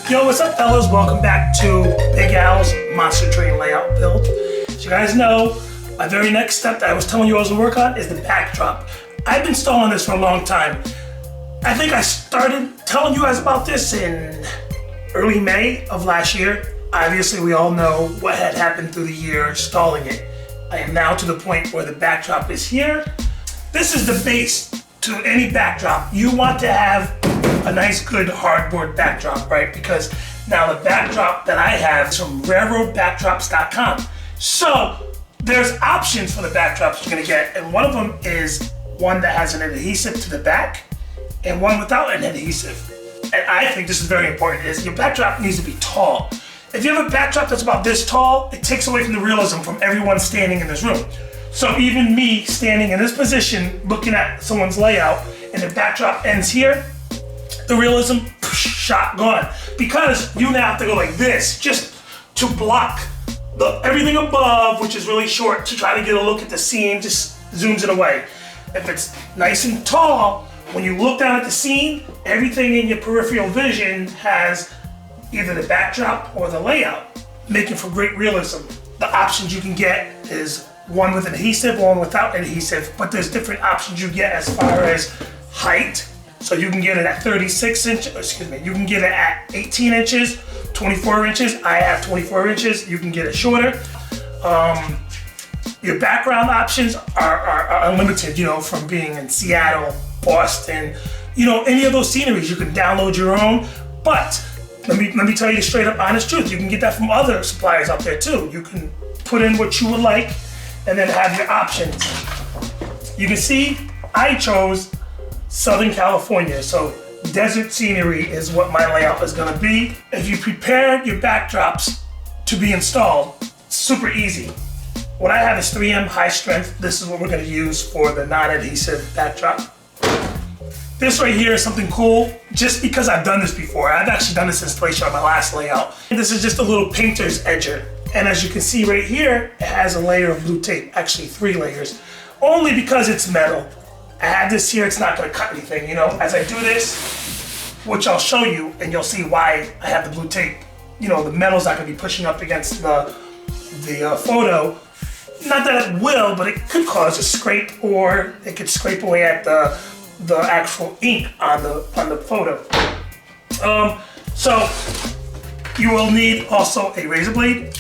Yo, what's up, fellas? Welcome back to Big Al's Monster Train layout build. As you guys know, my very next step that I was telling you I was gonna work on is the backdrop. I've been stalling this for a long time. I think I started telling you guys about this in early May of last year. Obviously, we all know what had happened through the year stalling it. I am now to the point where the backdrop is here. This is the base to any backdrop. You want to have a nice, good hardboard backdrop, right? Because now the backdrop that I have is from railroadbackdrops.com. So there's options for the backdrops you're gonna get, and one of them is one that has an adhesive to the back and one without an adhesive. And I think this is very important, is your backdrop needs to be tall. If you have a backdrop that's about this tall, it takes away from the realism from everyone standing in this room. So even me standing in this position, looking at someone's layout, and the backdrop ends here, the realism, shot, gone. Because you now have to go like this, just to block everything above, which is really short, to try to get a look at the scene, just zooms it away. If it's nice and tall, when you look down at the scene, everything in your peripheral vision has either the backdrop or the layout, making for great realism. The options you can get is one with an adhesive, one without adhesive, but there's different options you get as far as height. So you can get it at 36 inches, you can get it at 18 inches, 24 inches. I have 24 inches, you can get it shorter. Your background options are unlimited, you know, from being in Seattle, Boston, you know, any of those sceneries, you can download your own. But let me tell you the straight up honest truth, you can get that from other suppliers out there too. You can put in what you would like and then have your options. You can see I chose Southern California, so desert scenery is what my layout is gonna be. If you prepare your backdrops to be installed, super easy. What I have is 3M high strength. This is what we're gonna use for the non-adhesive backdrop. This right here is something cool, just because I've done this before. I've actually done this installation on my last layout. This is just a little painter's edger. And as you can see right here, it has a layer of blue tape, actually 3 layers, only because it's metal. I have this here, it's not gonna cut anything, you know? As I do this, which I'll show you, and you'll see why I have the blue tape. You know, the metal's not gonna be pushing up against the photo. Not that it will, but it could cause a scrape, or it could scrape away at the actual ink on the photo. So you will need also a razor blade.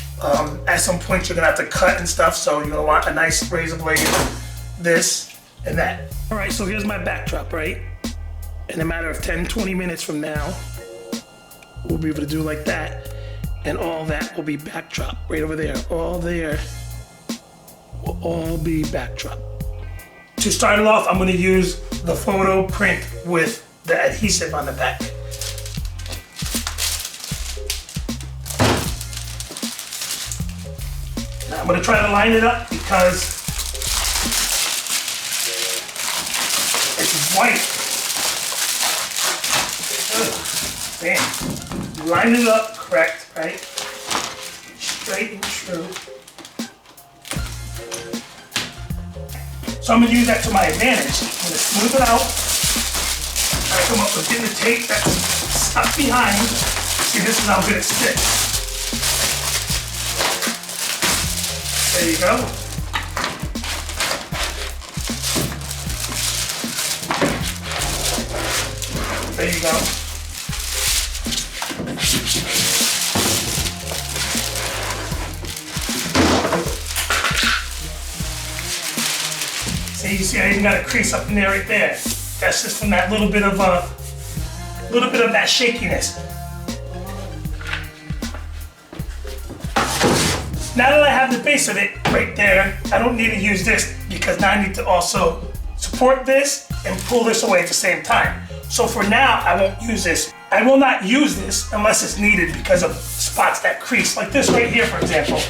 At some point you're gonna have to cut and stuff, so you're gonna want a nice razor blade, this and that. All right, so here's my backdrop, right? In a matter of 10, 20 minutes from now, we'll be able to do like that, and all that will be backdrop right over there. All there will all be backdrop. To start it off, I'm gonna use the photo print with the adhesive on the back. Now I'm gonna try to line it up because it's white. Bam. Line it up correct, right? Straight and true. So I'm gonna use that to my advantage. I'm gonna smooth it out. I come up with getting the tape that's stuck behind. See, this is how good it sticks. There you go. There you go. See, you see I even got a crease up in there right there. That's just from that little bit of that shakiness. Now that I have the base of it right there, I don't need to use this because now I need to also support this and pull this away at the same time. So for now, I won't use this. I will not use this unless it's needed because of spots that crease, like this right here, for example.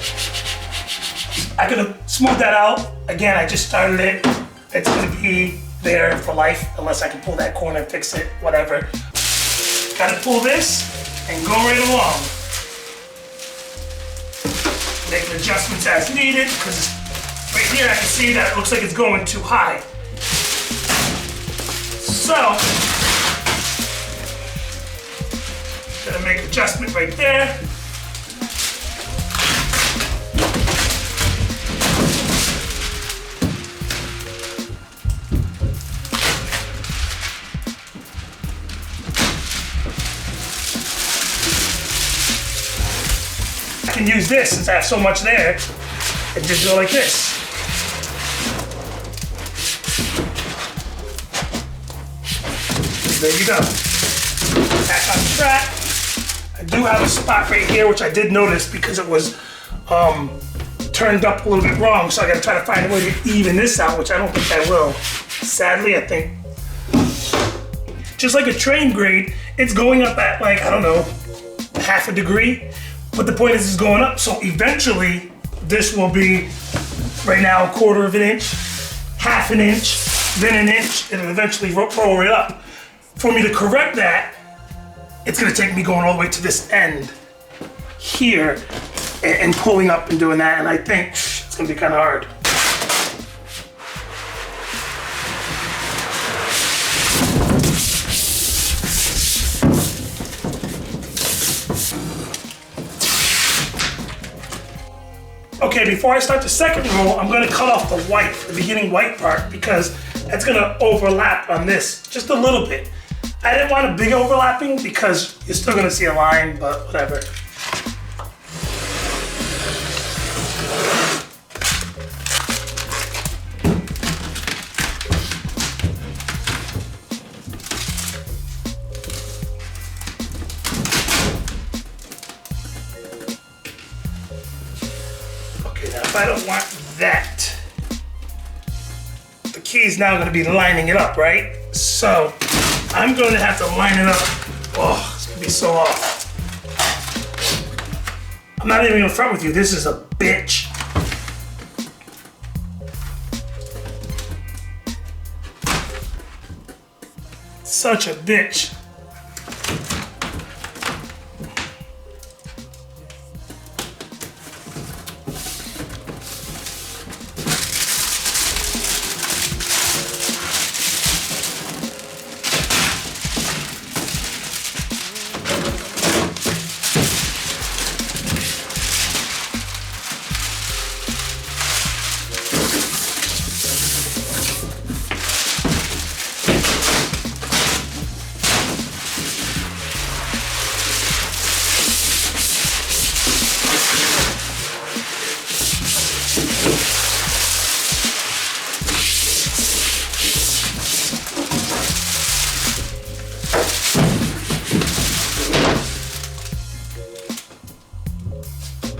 I could have smoothed that out. Again, I just started it. It's gonna be there for life unless I can pull that corner, fix it, whatever. Gotta pull this and go right along. Make adjustments as needed, because right here I can see that it looks like it's going too high. So, Gonna make an adjustment right there. I can use this since I have so much there and just go like this. There you go. Back on track. I do have a spot right here, which I did notice because it was turned up a little bit wrong, so I gotta try to find a way to even this out, which I don't think I will. Sadly, I think, just like a train grade, it's going up at like, I don't know, half a degree. But the point is it's going up, so eventually this will be, right now, 1/4 of an inch, half an inch, then an inch, and eventually roll it up. For me to correct that, it's gonna take me going all the way to this end here and pulling up and doing that, and I think it's gonna be kind of hard. Okay, before I start the second roll, I'm gonna cut off the white, the beginning white part, because that's gonna overlap on this just a little bit. I didn't want a big overlapping because you're still gonna see a line, but whatever. If I don't want that, the key is now going to be lining it up, right? So I'm going to have to line it up. Oh, it's going to be so off. I'm not even going to front with you. This is a bitch. Such a bitch.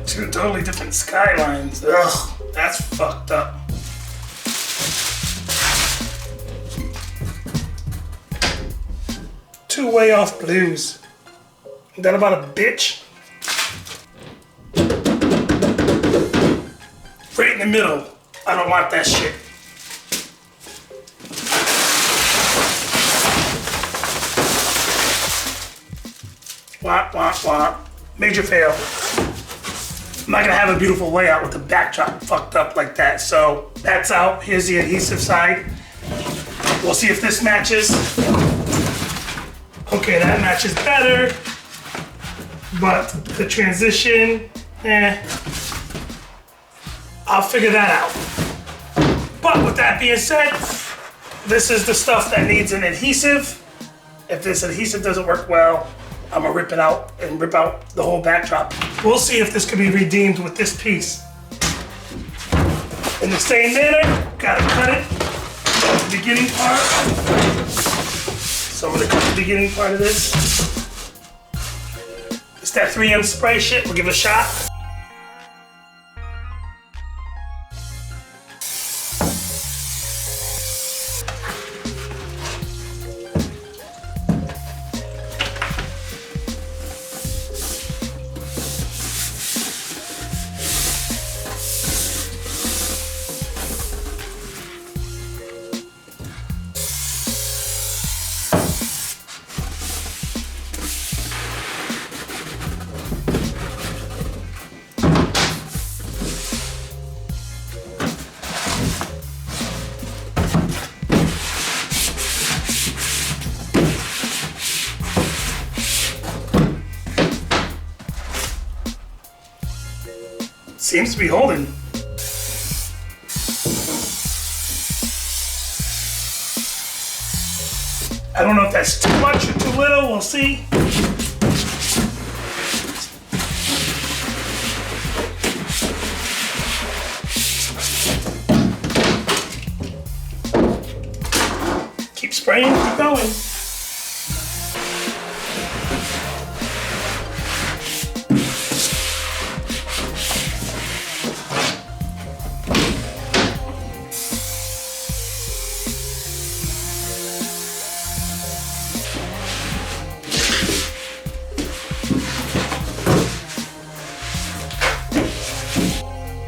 Two totally different skylines. Ugh, that's fucked up. Two way off blues. Ain't that about a bitch? Right in the middle. I don't want that shit. Wah, wah, wah. Major fail. I'm not gonna have a beautiful layout with the backdrop fucked up like that. So that's out. Here's the adhesive side. We'll see if this matches. Okay, that matches better. But the transition, I'll figure that out. But with that being said, this is the stuff that needs an adhesive. If this adhesive doesn't work well, I'm gonna rip it out and rip out the whole backdrop. We'll see if this can be redeemed with this piece. In the same manner, gotta cut it at the beginning part. So I'm gonna cut the beginning part of this. It's that 3M spray shit, we'll give it a shot. Seems to be holding. I don't know if that's too much or too little, we'll see. Keep spraying, keep going.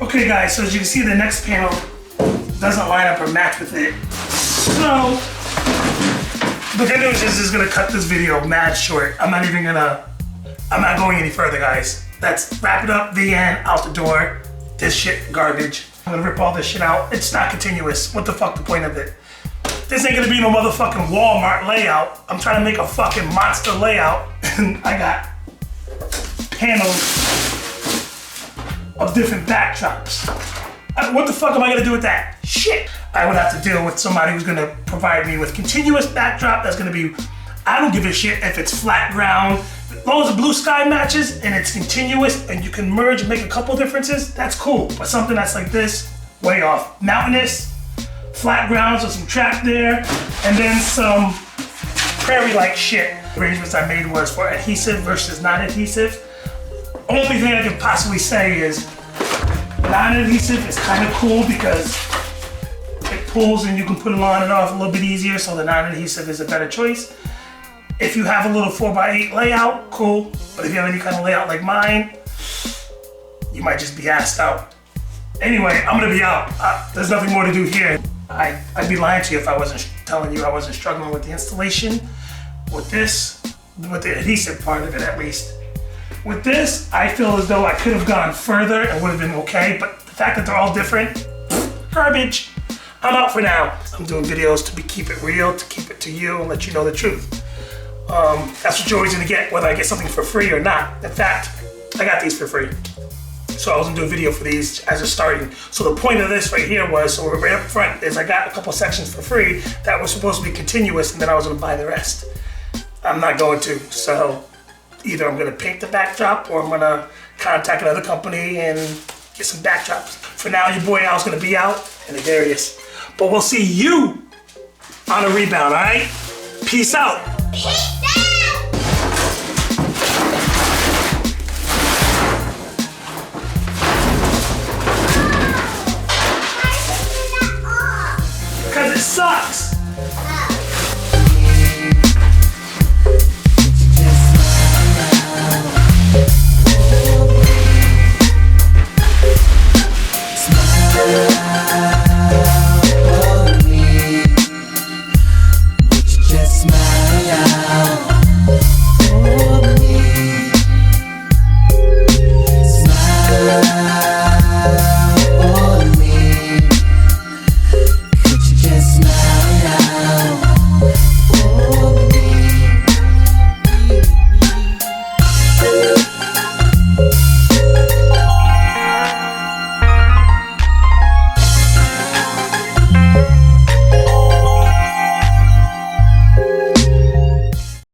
Okay guys, so as you can see, the next panel doesn't line up or match with it. So, the good news is this is gonna cut this video mad short. I'm not going any further, guys. Let's wrap it up, the end, out the door. This shit, garbage. I'm gonna rip all this shit out. It's not continuous. What the fuck the point of it? This ain't gonna be no motherfucking Walmart layout. I'm trying to make a fucking monster layout, and I got panels of different backdrops. What the fuck am I gonna do with that? Shit! I would have to deal with somebody who's gonna provide me with continuous backdrop that's gonna be, I don't give a shit if it's flat ground, as long as the blue sky matches and it's continuous and you can merge and make a couple differences, that's cool. But something that's like this, way off. Mountainous, flat grounds with some track there, and then some prairie-like shit. The arrangements I made was for adhesive versus non-adhesive. Only thing I can possibly say is non-adhesive is kind of cool because it pulls and you can put it on and off a little bit easier, so the non-adhesive is a better choice. If you have a little 4x8 layout, cool. But if you have any kind of layout like mine, you might just be assed out. Anyway, I'm gonna be out. There's nothing more to do here. I'd be lying to you if I wasn't telling you I wasn't struggling with the installation. With this, with the adhesive part of it at least. With this, I feel as though I could have gone further and would have been okay, but the fact that they're all different, garbage. I'm out for now. I'm doing videos to keep it real, to keep it to you and let you know the truth. That's what you're always gonna get, whether I get something for free or not. In fact, I got these for free. So I was gonna do a video for these as a starting. So the point of this right here was, so right up front, is I got a couple sections for free that were supposed to be continuous, and then I was gonna buy the rest. I'm not going to, so either I'm gonna paint the backdrop or I'm gonna contact another company and get some backdrops. For now, your boy Al's gonna be out in the Darius. But we'll see you on a rebound, all right? Peace out. Peace out. Because it sucks.